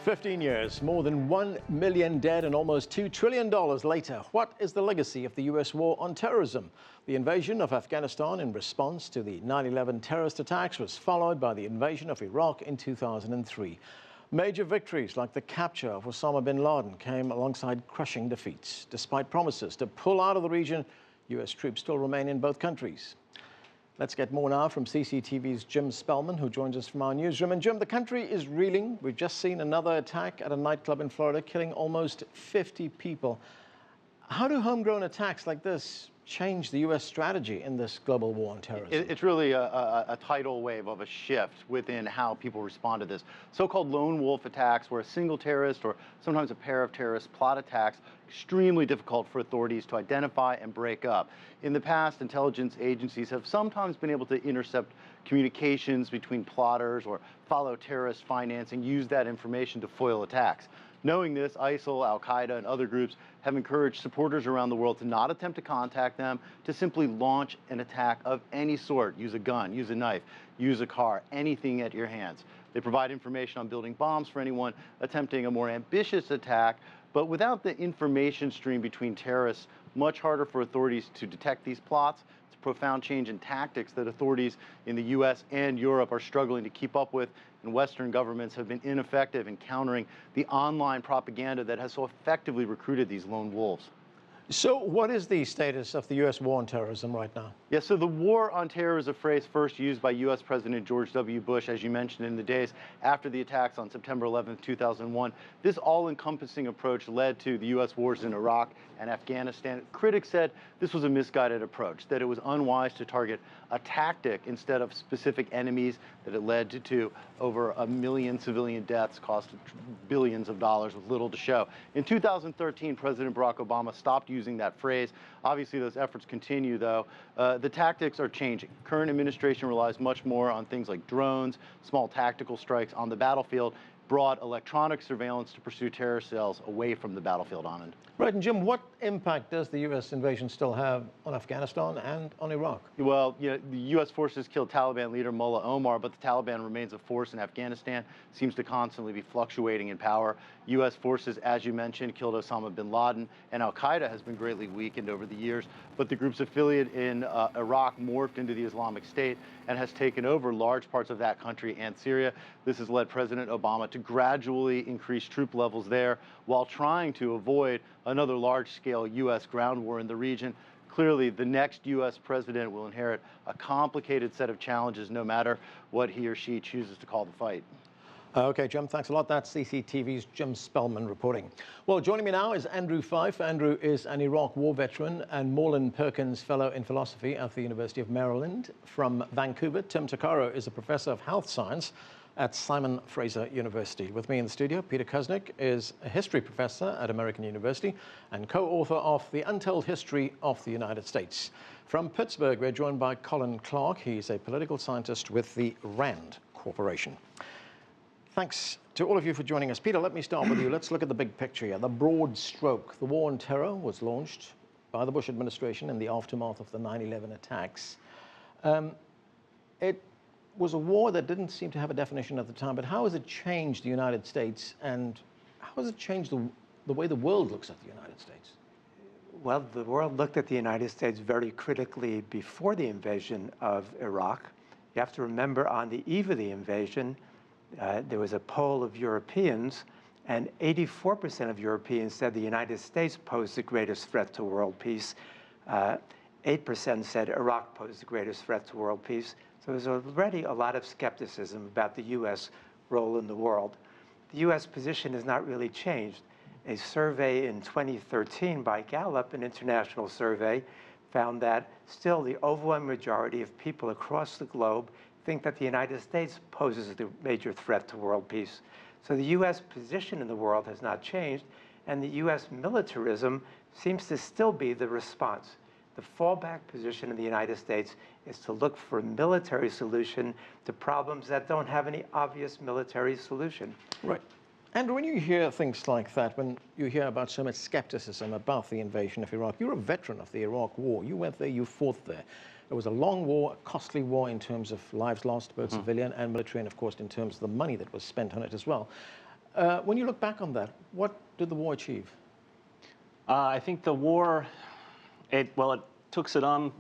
15 years, more than 1 million dead and almost $2 trillion later, what is the legacy of the U.S. war on terrorism? The invasion of Afghanistan in response to the 9/11 terrorist attacks was followed by the invasion of Iraq in 2003. Major victories like the capture of Osama bin Laden came alongside crushing defeats. Despite promises to pull out of the region, U.S. troops still remain in both countries. Let's get more now from CCTV's Jim Spellman, who joins us from our newsroom. And Jim, the country is reeling. We've just seen another attack at a nightclub in Florida, killing almost 50 people. How do homegrown attacks like this change the U.S. strategy in this global war on terrorism? It's really a tidal wave of a shift within how people respond to this. So-called lone wolf attacks, where a single terrorist or sometimes a pair of terrorists plot attacks, extremely difficult for authorities to identify and break up. In the past, intelligence agencies have sometimes been able to intercept communications between plotters or follow terrorist financing, use that information to foil attacks. Knowing this, ISIL, Al-Qaeda, and other groups have encouraged supporters around the world to not attempt to contact them, to simply launch an attack of any sort. Use a gun, use a knife, use a car, anything at your hands. They provide information on building bombs for anyone attempting a more ambitious attack, but without the information stream between terrorists, much harder for authorities to detect these plots. It's a profound change in tactics that authorities in the U.S. and Europe are struggling to keep up with, and Western governments have been ineffective in countering the online propaganda that has so effectively recruited these lone wolves. So what is the status of the U.S. war on terrorism right now? Yeah, so the war on terror is a phrase first used by U.S. President George W. Bush, as you mentioned, in the days after the attacks on September 11, 2001. This all-encompassing approach led to the U.S. wars in Iraq and Afghanistan. Critics said this was a misguided approach, that it was unwise to target a tactic instead of specific enemies, that it led to over 1 million civilian deaths, cost billions of dollars with little to show. In 2013, President Barack Obama stopped using that phrase. Obviously, those efforts continue, though. The tactics are changing. Current administration relies much more on things like drones, small tactical strikes on the battlefield, broad electronic surveillance to pursue terror cells away from the battlefield, Anand. Right, and Jim, what impact does the U.S. invasion still have on Afghanistan and on Iraq? Well, the U.S. forces killed Taliban leader Mullah Omar, but the Taliban remains a force in Afghanistan, seems to constantly be fluctuating in power. U.S. forces, as you mentioned, killed Osama bin Laden, and Al-Qaeda has been greatly weakened over the years, but the group's affiliate in Iraq morphed into the Islamic State and has taken over large parts of that country and Syria. This has led President Obama to gradually increase troop levels there while trying to avoid another large-scale U.S. ground war in the region. Clearly, the next U.S. president will inherit a complicated set of challenges no matter what he or she chooses to call the fight. Okay, Jim, thanks a lot. That's CCTV's Jim Spellman reporting. Well, joining me now is Andrew Fife. Andrew is an Iraq war veteran and Morland Perkins Fellow in Philosophy at the University of Maryland. From Vancouver, Tim Tokoro is a professor of health science at Simon Fraser University. With me in the studio, Peter Kuznick is a history professor at American University and co-author of The Untold History of the United States. From Pittsburgh, we're joined by Colin Clark. He's a political scientist with the RAND Corporation. Thanks to all of you for joining us. Peter, let me start with you. Let's look at the big picture here, the broad stroke. The war on terror was launched by the Bush administration in the aftermath of the 9/11 attacks. It was a war that didn't seem to have a definition at the time, but how has it changed the United States, and how has it changed the way the world looks at the United States? Well, the world looked at the United States very critically before the invasion of Iraq. You have to remember, on the eve of the invasion, there was a poll of Europeans, and 84% of Europeans said the United States posed the greatest threat to world peace. 8% said Iraq posed the greatest threat to world peace. So there's already a lot of skepticism about the U.S. role in the world. The U.S. position has not really changed. A survey in 2013 by Gallup, an international survey, found that still the overwhelming majority of people across the globe think that the United States poses the major threat to world peace. So the U.S. position in the world has not changed, and the U.S. militarism seems to still be the response. The fallback position in the United States is to look for a military solution to problems that don't have any obvious military solution. Right. Andrew, when you hear things like that, when you hear about so much skepticism about the invasion of Iraq, you're a veteran of the Iraq War. You went there, you fought there. It was a long war, a costly war in terms of lives lost, both civilian and military, and of course in terms of the money that was spent on it as well. When you look back on that, what did the war achieve? I think the war, it took Saddam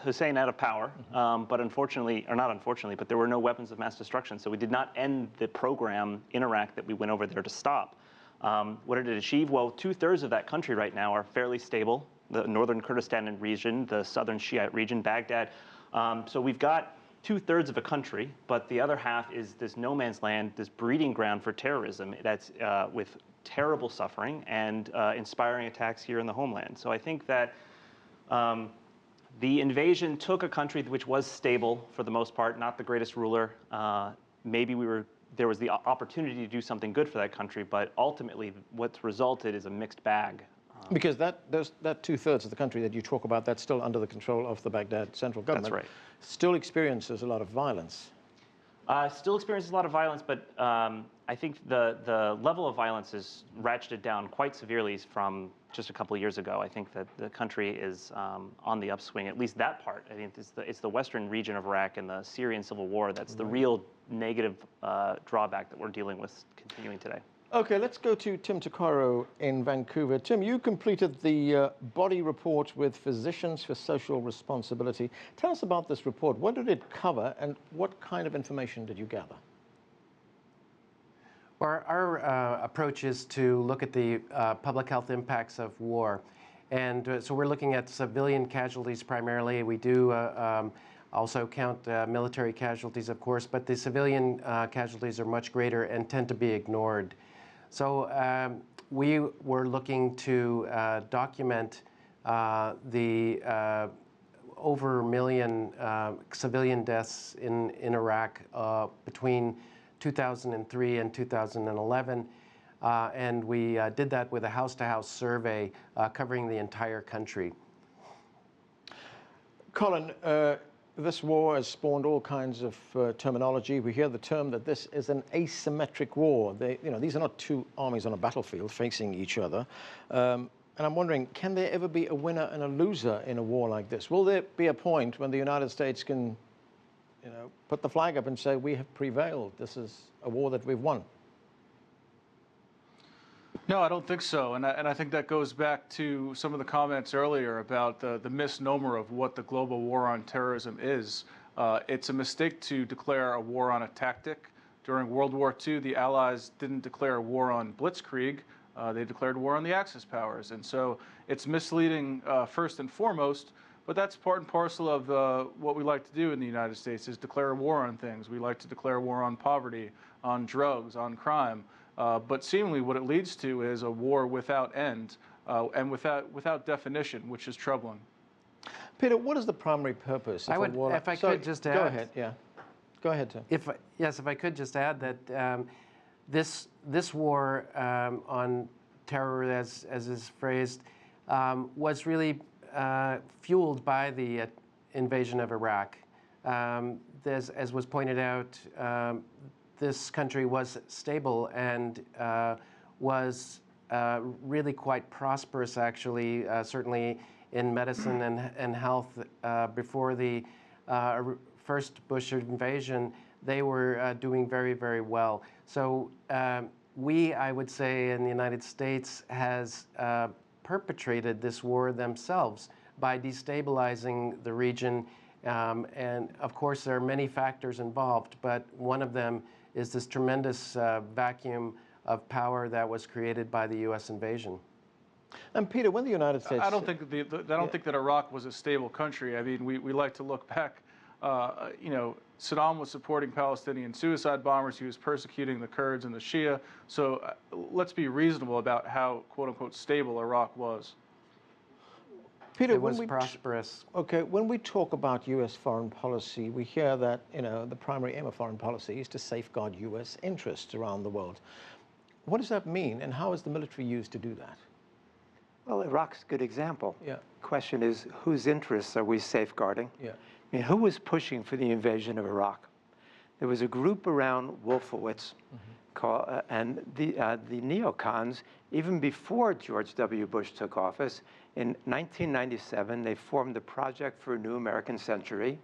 Hussein out of power, but unfortunately, or not unfortunately, but there were no weapons of mass destruction, so we did not end the program in Iraq that we went over there to stop. What did it achieve? Well, 2/3 of that country right now are fairly stable. The northern Kurdistan region, the southern Shiite region, Baghdad. So we've got 2/3 of a country, but the other half is this no man's land, this breeding ground for terrorism that's with terrible suffering and inspiring attacks here in the homeland. So I think that the invasion took a country which was stable for the most part, not the greatest ruler. Maybe there was the opportunity to do something good for that country, but ultimately what's resulted is a mixed bag. Because that 2/3 of the country that you talk about, that's still under the control of the Baghdad central government. That's right. Still experiences a lot of violence. Still experiences a lot of violence, but I think the level of violence is ratcheted down quite severely from just a couple of years ago. I think that the country is on the upswing, at least that part. I think it's the western region of Iraq and the Syrian civil war that's the real negative drawback that we're dealing with continuing today. Okay, let's go to Tim Tokoro in Vancouver. Tim, you completed the body report with Physicians for Social Responsibility. Tell us about this report. What did it cover and what kind of information did you gather? Well, our approach is to look at the public health impacts of war. And so we're looking at civilian casualties primarily. We do also count military casualties, of course, but the civilian casualties are much greater and tend to be ignored. So we were looking to document the over 1 million civilian deaths in Iraq between 2003 and 2011. And we did that with a house-to-house survey covering the entire country. Colin, this war has spawned all kinds of terminology. We hear the term that this is an asymmetric war. These are not two armies on a battlefield facing each other. And I'm wondering, can there ever be a winner and a loser in a war like this? Will there be a point when the United States can, put the flag up and say, we have prevailed, this is a war that we've won? No, I don't think so. And I think that goes back to some of the comments earlier about the misnomer of what the global war on terrorism is. It's a mistake to declare a war on a tactic. During World War II, the Allies didn't declare a war on blitzkrieg. They declared war on the Axis powers. And so it's misleading first and foremost, but that's part and parcel of what we like to do in the United States is declare a war on things. We like to declare war on poverty, on drugs, on crime. But seemingly what it leads to is a war without end and without definition, which is troubling. Peter, what is the primary purpose of a war? If I could just add. Go ahead, yeah. Go ahead, Tim. If I could just add that this war on terror, as is phrased, was really fueled by the invasion of Iraq. As was pointed out, this country was stable and was really quite prosperous, actually, certainly in medicine and health. Before the first Bush invasion, they were doing very, very well. So I would say, in the United States, has perpetrated this war themselves by destabilizing the region. And of course, there are many factors involved, but one of them is this tremendous vacuum of power that was created by the U.S. invasion. And Peter, when the United States... I don't think that Iraq was a stable country. I mean, we like to look back. Saddam was supporting Palestinian suicide bombers. He was persecuting the Kurds and the Shia. So let's be reasonable about how, quote unquote, stable Iraq was. Peter, it was prosperous. Okay, when we talk about U.S. foreign policy, we hear that the primary aim of foreign policy is to safeguard U.S. interests around the world. What does that mean, and how is the military used to do that? Well, Iraq's a good example. Yeah. Question is, whose interests are we safeguarding? Yeah. I mean, who was pushing for the invasion of Iraq? There was a group around Wolfowitz, and the neocons, even before George W. Bush took office, in 1997, they formed the Project for a New American Century,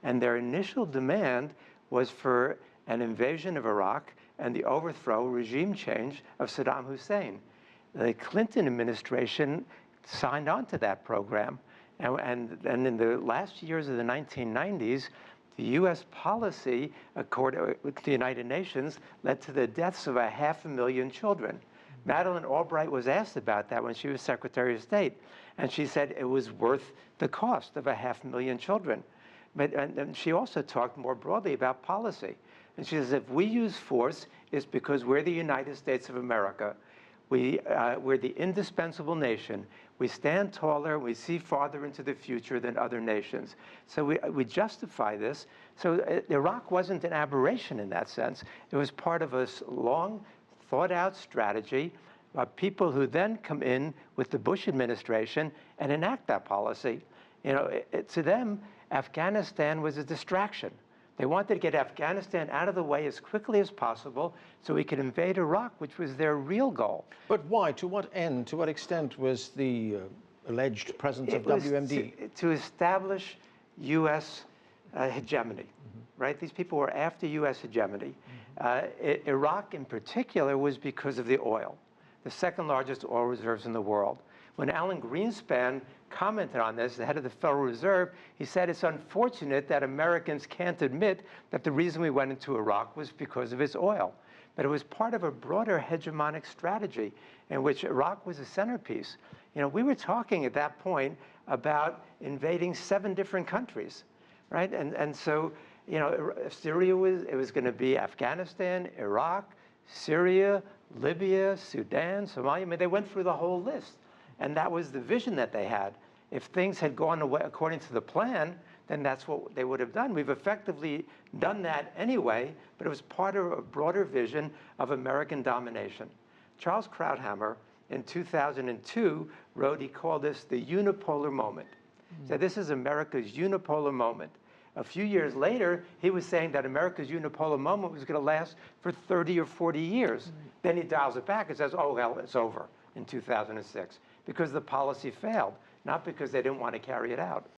and their initial demand was for an invasion of Iraq and the overthrow, regime change of Saddam Hussein. The Clinton administration signed on to that program. And in the last years of the 1990s, the U.S. policy, according to the United Nations, led to the deaths of 500,000 children. Madeleine Albright was asked about that when she was Secretary of State, and she said it was worth the cost of 500,000 children. But and she also talked more broadly about policy. And she says, if we use force, it's because we're the United States of America. We're the indispensable nation. We stand taller, we see farther into the future than other nations. So we justify this. So Iraq wasn't an aberration in that sense. It was part of a long, thought-out strategy by people who then come in with the Bush administration and enact that policy. You know, to them, Afghanistan was a distraction. They wanted to get Afghanistan out of the way as quickly as possible so we could invade Iraq, which was their real goal. But why? To what end? To what extent was the alleged presence of WMD? To establish U.S. Hegemony, right? These people were after U.S. hegemony. Iraq, in particular, was because of the oil, the second largest oil reserves in the world. When Alan Greenspan commented on this, the head of the Federal Reserve, he said it's unfortunate that Americans can't admit that the reason we went into Iraq was because of its oil. But it was part of a broader hegemonic strategy in which Iraq was a centerpiece. You know, we were talking at that point about invading 7 different countries, right? And so, you know, Syria was going to be Afghanistan, Iraq, Syria, Libya, Sudan, Somalia. I mean, they went through the whole list. And that was the vision that they had. If things had gone away according to the plan, then that's what they would have done. We've effectively done that anyway, but it was part of a broader vision of American domination. Charles Krauthammer, in 2002, wrote, he called this the unipolar moment. So this is America's unipolar moment. A few years later, he was saying that America's unipolar moment was going to last for 30 or 40 years. Then he dials it back and says, oh, hell, it's over in 2006. Because the policy failed, not because they didn't want to carry it out.